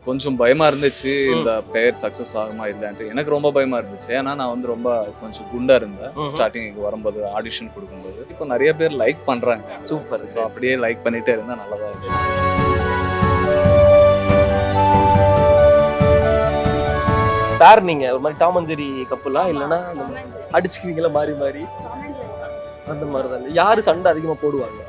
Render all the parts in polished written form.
கொஞ்சம் பயமா இருந்துச்சு இந்த பெயர் சக்சஸ் ஆகுமா இல்லைன்ட்டு. எனக்கு ரொம்ப பயமா இருந்துச்சு. ஏன்னா நான் வந்து ரொம்ப கொஞ்சம் குண்டா இருந்தேன் ஸ்டார்டிங் இங்க வரும்போது, ஆடிஷன் கொடுக்கும்போது. இப்போ நிறைய பேர் லைக் பண்றாங்க. சூப்பர். ஸோ அப்படியே லைக் பண்ணிட்டே இருந்தா நல்லதா இருக்கும். பேர் நீங்க ஒரு மாதிரி டாம் அண்ட் ஜெரி கப்புலா இல்லைன்னா அடிச்சுக்குவீங்களா மாறி மாறி அந்த மாதிரி தான். யாரு சண்டை அதிகமா போடுவாங்க?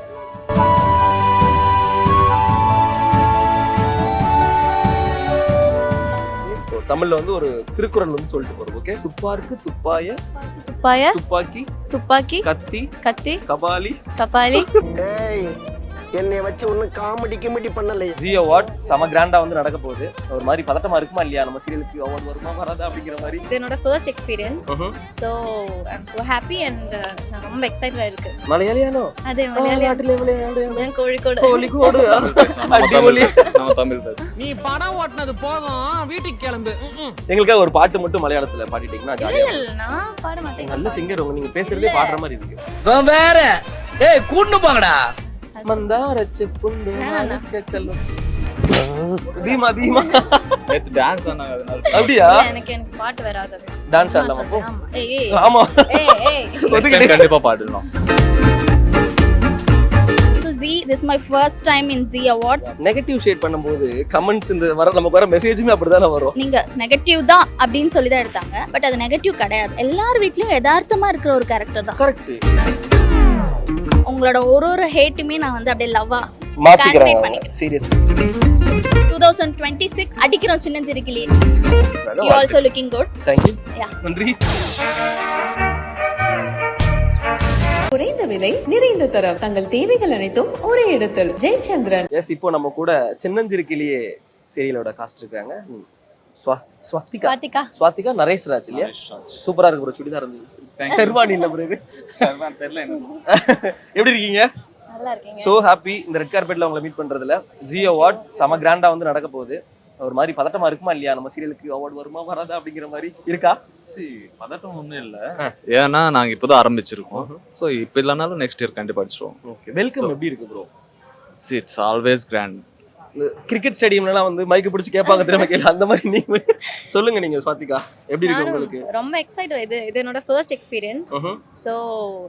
தமிழ்ல வந்து ஒரு திருக்குறள் வந்து சொல்லிட்டு போறோம். ஓகே. துப்பாருக்கு துப்பாய துப்பாய துப்பாக்கி துப்பாக்கி கத்தி கத்தி கபாலி கபாலி. என்னை வச்சு ஒன்னும் காமெடி கிமெடி பண்ணல. ஜி அவார்ட்ஸ் செம கிராண்டா வந்து நடக்க போகுது. ஒரு மாதிரி பதட்டமா இருக்குமா இல்லையா? நம்ம சீரியலுக்கு அவார்ட் வருமா வராதா அப்படிங்கிற மாதிரி. இது என்னோட first experience. So I am so happy and நான் ரொம்ப எக்ஸைட்டடா இருக்கு. மலையாளியானோ? அதே மலையாளி. நாட்டிலே மலையாளியானோ? நான் கோழிக்கோடு. கோழிக்கோடு. அடிபொலி. நான் தமிழ் பேசுறேன். நீ படம் ஓட்டுனது போதும், வீட்டுக்கு கிளம்பு. எங்களுக்காக ஒரு பாட்டு மட்டும் மலயாளத்துல பாடிட்டீங்கன்னா ஜாலியா இல்ல நான் பாட மாட்டேன். நல்ல சிங்கர் உங்க. நீங்க பேசுறதே பாடுற மாதிரி இருக்கு. வேற ஏய் கூண்டு போங்கடா. மந்தாரச்சு புண்டு மாணிக்கக்கல்லு. தீமா தீமா நேத்து டான்ஸ் ஆனாங்க அதனால. அப்படியா? எனக்கு பாட்டு வராது. டான்ஸ் ஆடலாம் அப்போ? ஆமா. ஏய் ஆமா. ஏய் Next time கண்டிப்பா பாடலாம். So Z, this is my first time in Z Awards. Negative shade பண்ணும்போது கமெண்ட்ஸ் இந்த வர நமக்கு வர மெசேஜுமே அப்படிதானே வரும். நீங்க நெகட்டிவ் தான் அப்படின்னு சொல்லி தான் எடுத்தாங்க. பட் அது நெகட்டிவ் கிடையாது. எல்லார் வீட்லயும் யதார்த்தமா இருக்கிற ஒரு கேரக்டர் தான். கரெக்ட். உங்களோட ஒரு ஹேட்டுமே நான் வந்து அப்படியே லவ்வா மாத்திக்கிறேன். சீரியஸ்லி 2026 அடிக்கிறோம் சின்னஞ்சிறு கிளி. You also looking good. Thank you. Yeah. நன்றி. குறைந்த விலை நிறைந்த தரம் தங்கள் தேவைகள் அனைத்தும் ஒரே இடத்தில். ஜெயச்சந்திரன். எஸ், இப்போ நம்ம கூட சின்னஞ்சிறு கிளியே சீரியலோட காஸ்ட் இருக்காங்க. ஸ்வாதிகா நரேஷ்ராஜ் இல்லையா? சூப்பரா இருக்கு ப்ரோ. சுடிதார் இருந்துச்சு. ஷெர்வானி இல்ல ப்ரோ, இது ஷெர்வான் தெரியல என்ன. நல்லா எப்படி இருக்கீங்க? இருக்கீங்க. சோ ஹாப்பி இந்த ரெட் கார்பெட்ல உங்களை மீட் பண்றதுல. ஜி அவார்ட்ஸ் செம கிராண்டா வந்து நடக்க போகுது. ஒரு மாதிரி பதட்டமா இருக்குமா இல்லையா? நம்ம சீரியலுக்கு அவார்ட் வருமா வராதா அப்படிங்கிற மாதிரி இருக்கா? பதட்டம் ஒன்றும் இல்லை. ஏன்னா நாங்கள் இப்போதான் ஆரம்பிச்சிருக்கோம். ஸோ இப்போ இல்லைனாலும் நெக்ஸ்ட் இயர் கண்டிப்பாக அடிச்சிடுவோம். ஓகே. வெல்கம் எப்படி இருக்கு bro? It's always grand. Cricket ஸ்டேடியம்லாம் வந்து மைக்கு பிடிச்சி கேட்பாங்க திரும்ப கேள்வி. அந்த மாதிரி நீங்க சொல்லுங்க. நீங்க ஸ்வாதிகா எப்படி இருக்கு உங்களுக்கு? ரொம்ப எக்ஸைட்டட். இது என்னோட first experience. So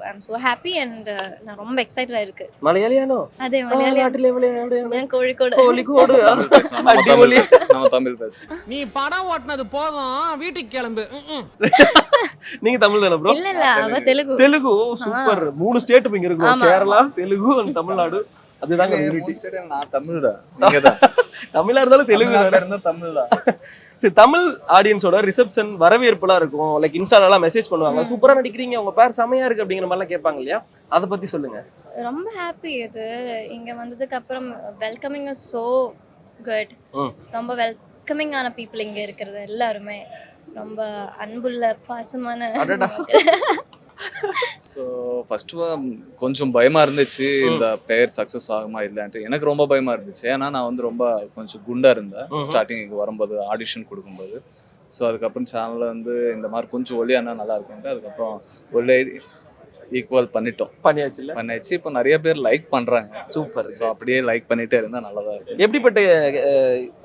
I am so happy and நான் ரொம்ப எக்ஸைட்டடா இருக்கு. மலையாளியானோ? அதே மலையாளி. நாட்டிலே மலையாளியானோ? நான் கோழிக்கோடு. கோழிக்கோடு. அடிபொலி. நான் தமிழ் பேசுறேன். நீ படம் ஓட்டுனது போதும், வீட்டுக்கு கிளம்பு. நீங்க தமிழ் தானே ப்ரோ? இல்ல அவ தெலுங்கு. தெலுங்கு. சூப்பர். 3 ஸ்டேட் இங்க இருக்கு. கேரளா, தெலுங்கு and தமிழ்நாடு. அதுதாங்க யூனிட்டி. நான் தமிழ் தான். நீங்க தான் தமிழா இருந்தாலும் தெலுங்கு இருந்தா தமிழ் தான். சரி, தமிழ் ஆடியன்ஸோட ரிசப்ஷன் வரவேற்புலாம் இருக்கும். லைக் இன்ஸ்டாலலாம் மெசேஜ் பண்ணுவாங்க, சூப்பரா நடிக்கிறீங்க, உங்க பேர் செமையா இருக்கு அப்படிங்கிற மாதிரிலாம் கேட்பாங்க இல்லையா? அதை பத்தி சொல்லுங்க. ரொம்ப ஹாப்பி. இது இங்க வந்ததுக்கு அப்புறம் வெல்கமிங் இஸ் சோ குட். ரொம்ப வெல்கமிங் ஆன பீப்புள் இங்க இருக்கிறது எல்லாருமே. ரொம்ப அன்புள்ள பாசமான. ஸோ ஃபர்ஸ்ட் கொஞ்சம் பயமா இருந்துச்சு இந்த பெயர் சக்சஸ் ஆகுமா இல்லைன்ட்டு. எனக்கு ரொம்ப பயமா இருந்துச்சு. ஏன்னா நான் வந்து ரொம்ப கொஞ்சம் குண்டா இருந்தேன் ஸ்டார்டிங் இங்கே வரும்போது, ஆடிஷன் கொடுக்கும்போது. ஸோ அதுக்கப்புறம் சேனலில் வந்து இந்த மாதிரி கொஞ்சம் ஒல்லியானா நல்லா இருக்குன்ட்டு அதுக்கப்புறம் ஒல்லியா ஈக்குவல் பண்ணியாச்சு. இப்போ நிறைய பேர் லைக் பண்றாங்க. சூப்பர். ஸோ அப்படியே லைக் பண்ணிட்டே இருந்தா நல்லதா இருக்கும். எப்படிப்பட்ட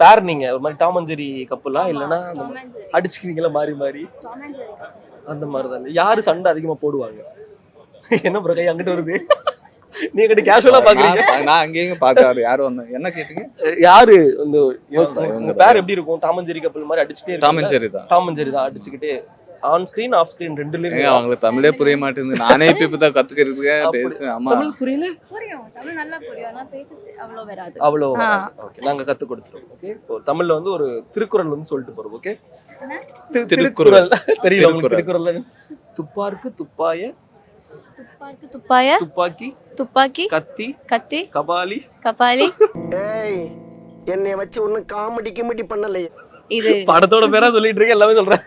பேர் நீங்க? ஒரு மாதிரி டாம் அண்ட் ஜெரி கப்புலா இல்லைன்னா அடிச்சுக்குவீங்களா மாறி மாறி? அந்த மாதிரி தான். யாரு சண்டை அதிகமா போடுவாங்க? என்ன ப்ரோ கை அங்கிட்டு வருது? நீங்க கிட்ட கேஷுவலா பாக்குறீங்க. நான் அங்கேயும் பார்த்தாரு. யாரும் வந்து என்ன கேட்டீங்க? யாரு இந்த பேர் எப்படி இருக்கும்? டாம் அண்ட் ஜெரி கப்பல் மாதிரி அடிச்சுட்டே? டாம் அண்ட் ஜெரி தான். டாம் அண்ட் ஜெரி தான் அடிச்சுக்கிட்டே ஆன் ஸ்கிரீன் ஆஃப் ஸ்கிரீன் ரெண்டுலயும். அவங்களுக்கு தமிழே புரிய மாட்டேங்குது. நானே இப்பதான் கத்துக்கிறதுக்கு பேசுவேன். ஆமா தமிழ் புரியல? புரியும். தமிழ் நல்லா புரியும். ஆனா பேசுறது அவ்வளோ வராது. அவ்வளோ. ஓகே, நாங்க கத்து கொடுத்துறோம். ஓகே. இப்போ தமிழ்ல வந்து ஒரு திருக்குறள் வந்து சொல்லிட்டு போறோம். ஓகே. திருக்குறள் தெரியல உங்களுக்கு? திருக்குறள்ல துப்பாருக்கு துப்பாய துப்பாருக்கு துப்பாய துப்பாக்கி துப்பாக்கி கத்தி கத்தி கபாலி கபாலி. ஏய் என்னை வச்சு ஒன்னும் காமெடி கிமெடி பண்ணல. இது படத்தோட பேரா சொல்லிட்டு இருக்கேன். எல்லாமே சொல்றேன்.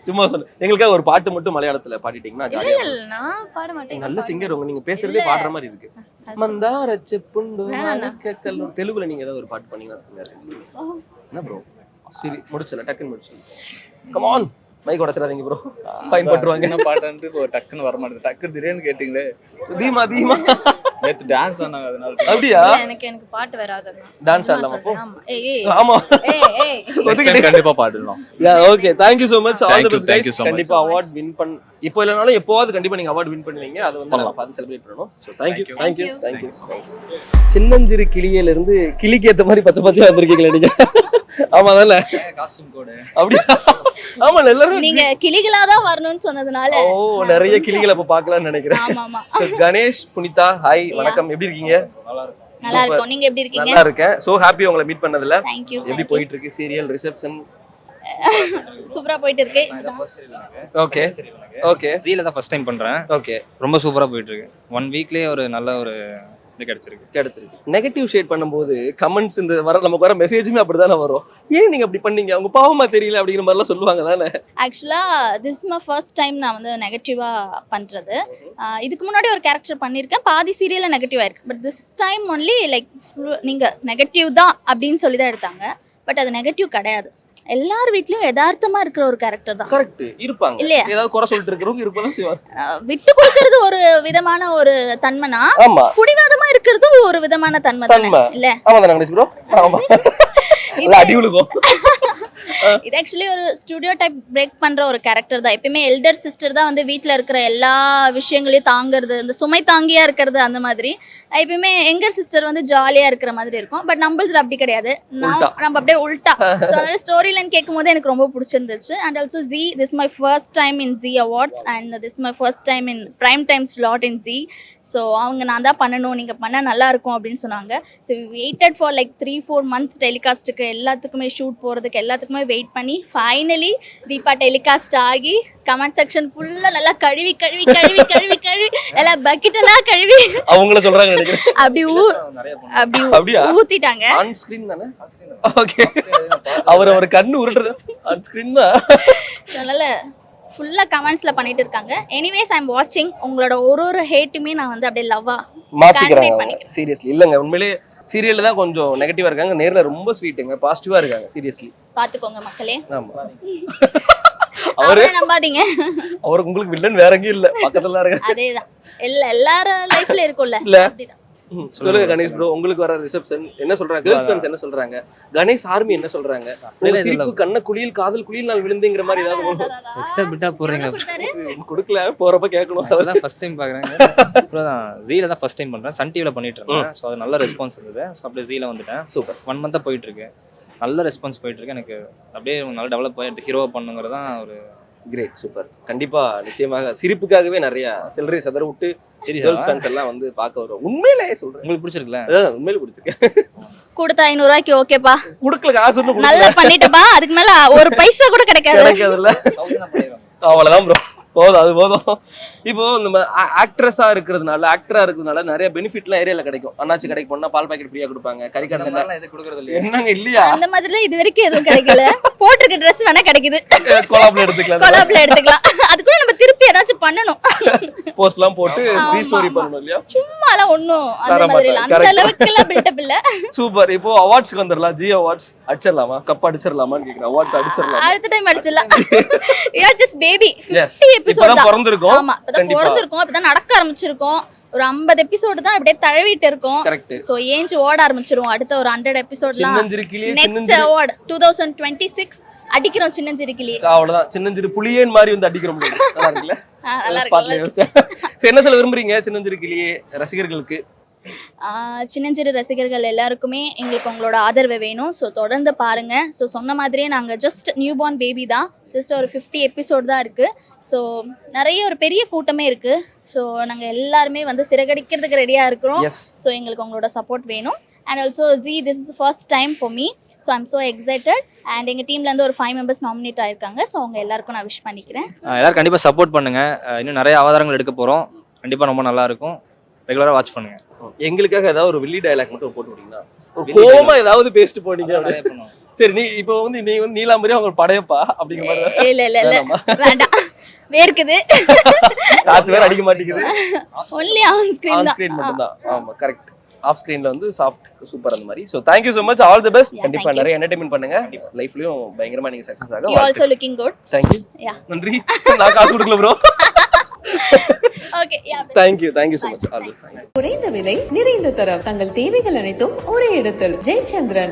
சும்மா சொல்லு. எங்களுக்காக ஒரு பாட்டு மட்டும் மலையாளத்துல பாடிட்டீங்கன்னா ஜாலியா இருக்கும். இல்ல நான் பாட மாட்டேன். நல்ல சிங்கர் உங்க. நீங்க பேசுறதே பாடுற மாதிரி இருக்கு. மந்தாரச்சு புண்டு மாணிக்கக்கல்லு. தெலுங்குல நீங்க ஏதாவது ஒரு பாட்டு பண்ணீங்கன்னா சிங்கர் என்ன ப்ரோ? சரி, முடிச்சல டக்குன்னு முடிச்சல. Come on. மைக் உடைச்சிடாதீங்க ப்ரோ, ஃபைன் போட்டுருவாங்க. என்ன பாட்டுன்ட்டு டக்குன்னு வர மாட்டேங்குது. டக்கு திடீர்னு கேட்டீங்களே. தீமா தீமா நேத்து டான்ஸ் ஆனாங்க அதனால அப்படியா? இல்ல, எனக்கு பாட்டு வராது. டான்ஸ் ஆடலாமா அப்போ? ஆமா. ஏய் ஆமா. ஏய் Next time கண்டிப்பா பாடலாம். Okay, thank you so much. All the best Thank you guys. so much. கண்டிப்பா அவார்ட் வின் இப்போ இல்லனாலும் எப்போவாது கண்டிப்பா நீங்க அவார்ட் வின் பண்ணுவீங்க. அது வந்து நம்ம பார்த்து செலிப்ரேட் பண்ணனும். So thank you. சின்னஞ்சிறு கிளியில இருந்து கிளிக்கு ஏத்த மாதிரி பச்சை பச்சையா வந்திருக்கீங்களா நீங்க? ஆமா தானே? Costume code. அப்படியே. ஆமா எல்லாரும் நீங்க கிளிகளா தான் வரணும்னு சொன்னதுனால நிறைய கிளிகளை இப்ப பார்க்கலாம்னு நினைக்கிறேன். ஆமா. So, கணேஷ், புனிதா, ஹாய், வணக்கம். எப்படி இருக்கீங்க? நல்லா இருக்கும். நீங்க எப்படி இருக்கீங்க? நல்லா இருக்கேன். சோ ஹாப்பி உங்களை மீட் பண்ணதுல. Thank you. எப்படி போயிட்டு இருக்கு சீரியல் ரிசெப்ஷன்? சூப்பரா போயிட்டு இருக்கு. Okay okay. ஜீல தான் ஃபர்ஸ்ட் டைம் பண்றேன். ஓகே. ரொம்ப சூப்பரா போயிட்டு இருக்கு. 1 வீக்லயே ஒரு நல்ல ஒரு இது கிடைச்சிருக்கு. நெகட்டிவ் ஷேட் பண்ணும்போது கமெண்ட்ஸ் இந்த நமக்கு வர மெசேஜுமே அப்படிதானே வரும். ஏன் நீங்க அப்படி பண்ணீங்க, அவங்க பாவமா தெரியல அப்படிங்கிற மாதிரி எல்லாம் சொல்லுவாங்க தானே? ஆக்சுவலா this is my first time நான் வந்து நெகட்டிவா பண்றது. இதுக்கு முன்னாடி ஒரு கேரக்டர் பண்ணியிருக்கேன், பாதி சீரியல்ல நெகட்டிவா இருக்கு. But this time only like நீங்க நெகட்டிவ் தான் அப்படின்னு சொல்லி தான் எடுத்தாங்க. பட் அது நெகட்டிவ் கிடையாது. எல்லார் வீட்லயும் யதார்த்தமா இருக்கிற ஒரு கேரக்டர் தான். கரெக்ட் இருப்பாங்க இல்லையா? ஏதாவது குறை சொல்லிட்டு இருக்கிறவங்க இருப்பாங்க செய்வாங்க. விட்டு கொடுக்கிறது ஒரு விதமான ஒரு தன்மைனா, ஆமா புடிவாதமா இருக்கிறது ஒரு விதமான தன்மை தானே இல்ல? ஆமா தானே கணேஷ் ப்ரோ? ஆமா. அடி விழுகும். இது ஆக்சுவலி ஒரு ஸ்டுடியோ டைப் பிரேக் பண்ற ஒரு கேரக்டர் தான். எப்பயுமே எல்டர் சிஸ்டர் தான் வந்து வீட்டில் இருக்கிற எல்லா விஷயங்களையும் தாங்கிறது, இந்த சுமை தாங்கியா இருக்கிறது. அந்த மாதிரி எப்பயுமே எங்கர் சிஸ்டர் வந்து ஜாலியா இருக்கிற மாதிரி இருக்கும். பட் நம்மளது அப்படி கிடையாது, நம்ம அப்படியே உல்டா. ஸோ அதனால ஸ்டோரி லைன் கேட்கும் போது எனக்கு ரொம்ப பிடிச்சிருந்துச்சு. And also G, this my first time in G awards and this my first time in prime time slot in G. So அவங்க நான் தான் பண்ணணும், நீங்க பண்ண நல்லா இருக்கும் அப்படின்னு சொன்னாங்க. So weighted for like 3-4 months டெலிகாஸ்ட்டுக்கு, எல்லாத்துக்குமே ஷூட் போகிறதுக்கு எல்லாத்துக்குமே வெயிட் பண்ணி ஃபைனலி தீபா டெலிகாஸ்ட் ஆகி கமெண்ட் செக்ஷன் ஃபுல்லாக நல்லா கழுவி கழுவி கழுவி கழுவி கழுவி நல்லா பக்கெட்டெல்லாம் கழுவி அவங்கள சொல்றாங்க நினைக்கிறேன். அப்படி ஊத்திட்டாங்க. ஆன் ஸ்கிரீன் தானே? ஓகே. அவர் கண்ணு உருட்டுறது ஆன் ஸ்கிரீன் தான். அதனால ஃபுல்லாக கமெண்ட்ஸில் பண்ணிட்டு இருக்காங்க. எனிவேஸ் ஐ எம் வாட்சிங். உங்களோட ஒரு ஹேட்டுமே நான் வந்து அப்படியே லவ்வாக மாத்திக்கிறாங்க. சீரியஸ்லி இல்லங்க, உண்மையிலேயே சீரியல்ல தான் கொஞ்சம் நெகட்டிவா இருக்காங்க, நேர்ல ரொம்ப ஸ்வீட்டுங்க, பாசிட்டிவா இருக்காங்க. சீரியஸ்லி பாத்துக்கோங்க மக்களே. ஆமா. அவரே நம்பாதீங்க. அவருக்கு உங்களுக்கு வில்லன் வேற எங்கேயும் இல்ல, பக்கத்துல இருக்காங்க. அதேதான் எல்லாரும் லைஃப்ல இருக்கும்ல. அப்படிதான். சொல்லுங்க கணேஷ் ப்ரோ, உங்களுக்கு வர ரிசெப்ஷன் என்ன சொல்றாங்க? கேர்ள்ஸ் ஃப்ரெண்ட்ஸ் என்ன சொல்றாங்க? கணேஷ் ஆர்மி என்ன சொல்றாங்க? சிரிப்பு கண்ண குளியல் காதல் குளியல் நாள் விழுந்துங்கிற மாதிரி ஏதாவது எக்ஸ்ட்ரா பிட்டா போறீங்க? கொடுக்கல, போறப்ப கேட்கணும். அதான் ஃபர்ஸ்ட் டைம் பாக்குறாங்க. அப்புறம் தான் ஜீல தான் ஃபர்ஸ்ட் டைம் பண்றேன். சன் டிவில பண்ணிட்டு இருக்கேன். சோ அது நல்ல ரெஸ்பான்ஸ் இருந்தது. சோ அப்படியே ஜீல வந்துட்டேன். சூப்பர். 1 month போயிட்டு இருக்கு. நல்ல ரெஸ்பான்ஸ் போயிட்டு இருக்கு. எனக்கு அப்படியே நல்லா டெவலப் ஆயிட்டு ஹீரோவா பண்ணுங்கிறது தான் ஒரு கிரேட். சூப்பர். கண்டிப்பா நிச்சயமாக சிரிப்புக்காகவே நிறைய சில்லறை சதற விட்டு கேர்ள்ஸ் ஃபேன்ஸ் எல்லாம் வந்து பார்க்க வரும். உண்மையிலே சொல்றேன், உங்களுக்கு பிடிச்சிருக்குல? உண்மையிலே பிடிச்சிருக்கு. கொடுத்த 500 ரூபாய்க்கு ஓகேப்பா, குடுக்கல காசு நல்லா பண்ணிட்டப்பா, அதுக்கு மேல ஒரு பைசா கூட கிடைக்காதுல்ல. அவ்வளவுதான் ப்ரோ, போதும், அது போதும். இப்போ நம்ம ஆக்ட்ரஸா இருக்கிறதுனால, ஆக்டரா இருக்கிறதுனால நிறைய பெனிஃபிட்லாம் ஏரியால கிடைக்கும். அண்ணாச்சி கடைக்கு போனா பால் பாக்கெட் ஃப்ரீயா கொடுப்பாங்க, கறி கடை என்னங்க இல்லையா? அந்த மாதிரிலாம் இது வரைக்கும் எதுவும் கிடைக்கல. போட்டிருக்க ட்ரெஸ் வேணா கிடைக்குது, கொலாப்ல எடுத்துக்கலாம். அது கூட நம்ம திருப்பி ஏதாச்சும் பண்ணணும், போஸ்ட்லாம் போட்டு ரீஸ்டோரி பண்ணணும் இல்லையா? சும்மாலாம் ஒண்ணும் அந்த மாதிரி இல்ல, அந்த அளவுக்கு எல்லாம் பில்டப் இல்ல. சூப்பர். இப்போ அவார்ட்ஸ்க்கு வந்துடலாம். ஜி அவார்ட்ஸ் அடிச்சிடலாமா? கப் அடிச்சிடலாமான்னு கேக்குறேன். அவார்ட் அடிச்சிடலாம், அடுத்த டைம் அடிச்சிடலாம். You are just baby. 50 episode தான் பிறந்திருக்கும். ஆமா, இப்பதான் பிறந்திருக்கும், இப்பதான் நடக்க ஆரம்பிச்சிருக்கோம். ஒரு 50 எபிசோடு தான் அப்படியே தழுவிட்டு இருக்கோம். சோ ஏஞ்சி ஓட ஆரம்பிச்சிரும். அடுத்த ஒரு 100 எபிசோட்லாம் நெக்ஸ்ட் அவார்ட் 2026 அடிக்கிறோம். சின்னஞ்சிறு கிளி அவ்வளவுதான். சின்னஞ்சிறு புலியேன் மாதிரி வந்து அடிக்கிறோம். நல்லா இருக்குல்ல? நல்லா இருக்கு. என்ன சொல்ல விரும்புறீங்க சின்னஞ்சிறு கிளியே ரசிகர்களுக்கு? சின்னஞ்சிறு ரசிகர்கள் எல்லாருக்குமே எங்களுக்கு உங்களோட ஆதரவு வேணும். ஸோ தொடர்ந்து பாருங்க. ஸோ சொன்ன மாதிரியே நாங்கள் ஜஸ்ட் நியூ பார்ன் பேபி தான், ஜஸ்ட் ஒரு 50 எபிசோட் தான் இருக்குது. ஸோ நிறைய ஒரு பெரிய கூட்டமே இருக்குது. ஸோ நாங்கள் எல்லாருமே வந்து சிறகடிக்கிறதுக்கு ரெடியாக இருக்கிறோம். ஸோ எங்களுக்கு உங்களோட சப்போர்ட் வேணும். And also G, this is first time for me. So I'm so excited. And எங்கள் டீம்லேருந்து ஒரு 5 members நாமினேட் ஆயிருக்காங்க. ஸோ அவங்க எல்லாருக்கும் நான் விஷ் பண்ணிக்கிறேன். எல்லாரும் கண்டிப்பாக சப்போர்ட் பண்ணுங்க. இன்னும் நிறைய ஆதாரங்கள் எடுக்க போகிறோம். கண்டிப்பாக ரொம்ப நல்லா இருக்கும். ரெகுலராக வாட்ச் பண்ணுங்க. எங்களுக்காக ஏதாவது ஒரு வில்லி டயலாக் மட்டும் போட்டு விட்டீங்கன்னா, கோமா ஏதாவது பேசிட்டு போனீங்க. சரி, நீ இப்போ வந்து நீ வந்து நீலாம்பரி அவங்க படையப்பா அப்படிங்கிற மாதிரி. இல்ல வேண்டாம், வேர்க்குது, காத்து வேற அடிக்க மாட்டேங்குது. ஒன்லி ஆன் ஸ்கிரீன் மட்டும் தான். ஆமா கரெக்ட். ஆஃப் ஸ்கிரீன்ல வந்து சாஃப்ட் சூப்பர் அந்த மாதிரி. So thank you so much, all the best. கண்டிப்பா நிறைய என்டர்டெயின்மென்ட் பண்ணுங்க. லைஃப்லயும் பயங்கரமா நீங்க சக்சஸ் ஆக. You also looking good. Thank you. நன்றி. நான் காசு கொடுக்கல bro. Okay yeah thank you so much always. குறைந்த விலை நிறைந்த தரம் தங்கள் தேவைகள் அனைத்தும் ஒரே இடத்தில். ஜெயச்சந்திரன்.